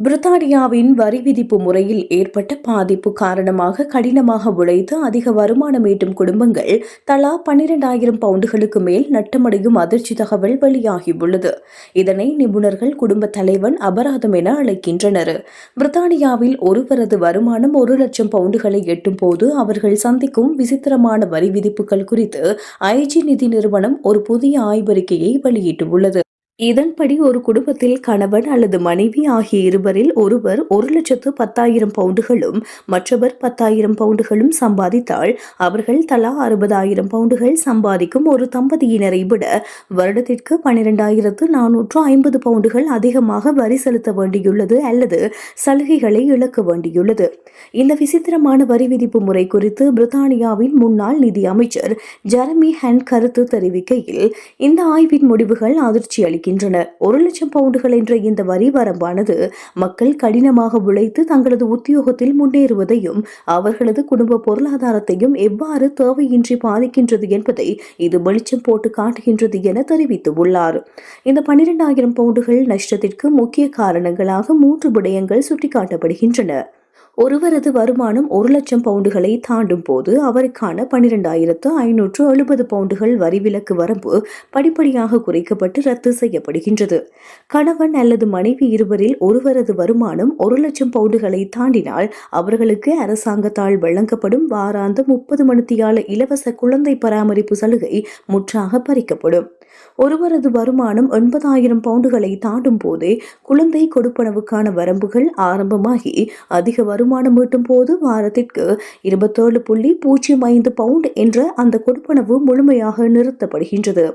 பிரித்தானியாவின் வரி விதிப்பு முறையில் ஏற்பட்ட பாதிப்பு காரணமாக கடினமாக உழைத்து அதிக வருமானம் ஈட்டும் குடும்பங்கள் தலா 12,000 பவுண்டுகளுக்கு மேல் நட்டமடையும் அதிர்ச்சி தகவல் வெளியாகியுள்ளது. இதனை நிபுணர்கள் குடும்ப தலைவன் அபராதம் என அழைக்கின்றனர். பிரித்தானியாவில் ஒருவரது வருமானம் 1,00,000 பவுண்டுகளை எட்டும் போது அவர்கள் சந்திக்கும் விசித்திரமான வரி விதிப்புகள் குறித்து ஐஜி நிதி நிறுவனம் ஒரு புதிய ஆய்வறிக்கையை வெளியிட்டுள்ளது. இதன்படி ஒரு குடும்பத்தில் கணவன் அல்லது மனைவி ஆகிய இருவரில் ஒருவர் 1,10,000 பவுண்டுகளும் மற்றவர் 10,000 பவுண்டுகளும் சம்பாதித்தால் அவர்கள் தலா 60,000 பவுண்டுகள் சம்பாதிக்கும் ஒரு தம்பதியினரை விட வருடத்திற்கு 12,450 பவுண்டுகள் அதிகமாக வரி செலுத்த வேண்டியுள்ளது அல்லது சலுகைகளை இழக்க வேண்டியுள்ளது. இந்த விசித்திரமான வரி விதிப்பு முறை குறித்து பிரித்தானியாவின் முன்னாள் நிதி அமைச்சர் ஜெரமி ஹண்ட் கருத்து தெரிவிக்கையில், இந்த ஆய்வின் முடிவுகள் அதிர்ச்சி அளிக்கின்றன. 1,00,000 பவுண்டுகள் என்ற இந்த வரி வரம்பானது மக்கள் கடினமாக உழைத்து தங்களது உத்தியோகத்தில் முன்னேறுவதையும் அவர்களது குடும்ப பொருளாதாரத்தையும் எவ்வாறு தேவையின்றி பாதிக்கின்றது என்பதை இது வெளிச்சம் போட்டு காட்டுகின்றது என தெரிவித்துள்ளார். இந்த 12,000 பவுண்டுகள் நஷ்டத்திற்கு முக்கிய காரணங்களாக 3 விடயங்கள் சுட்டிக்காட்டப்படுகின்றன. ஒருவரது வருமானம் 1,00,000 பவுண்டுகளை தாண்டும் போது அவருக்கான 12,570 பவுண்டுகள் வரி விலக்கு வரம்பு படிப்படியாக குறைக்கப்பட்டு ரத்து செய்யப்படுகின்றது. கணவன் அல்லது மனைவி இருவரில் ஒருவரது வருமானம் 1,00,000 பவுண்டுகளை தாண்டினால் அவர்களுக்கு அரசாங்கத்தால் வழங்கப்படும் வாராந்த 30 மணித்தியால இலவச குழந்தை பராமரிப்பு சலுகை முற்றாக பறிக்கப்படும். ஒருவரது வருமானம் 80,000 பவுண்டுகளை தாண்டும் போதே குழந்தை கொடுப்பனவுக்கான வரம்புகள் ஆரம்பமாகி அதிக வருமானம் ஈட்டும் போது வாரத்திற்கு 27.05 பவுண்ட் என்ற அந்த கொடுப்பனவு முழுமையாக நிறுத்தப்படுகின்றது.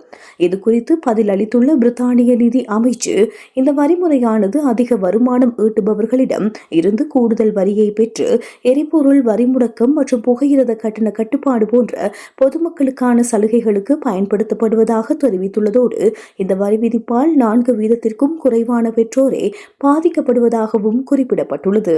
இது குறித்து பதில் அளித்துள்ள பிரித்தானிய நிதி அமைச்சு, இந்த வரிமுறையானது அதிக வருமானம் ஈட்டுபவர்களிடம் இருந்து கூடுதல் வரியை பெற்று எரிபொருள் வரி முடக்கம் மற்றும் புகையிரத கட்டண கட்டுப்பாடு போன்ற பொதுமக்களுக்கான சலுகைகளுக்கு பயன்படுத்தப்படுவதாக தெரிவித்துள்ளதோடு, இந்த வரி விதிப்பால் 4 வீதத்திற்கும் குறைவான பெற்றோரே பாதிக்கப்படுவதாகவும் குறிப்பிடப்பட்டுள்ளது.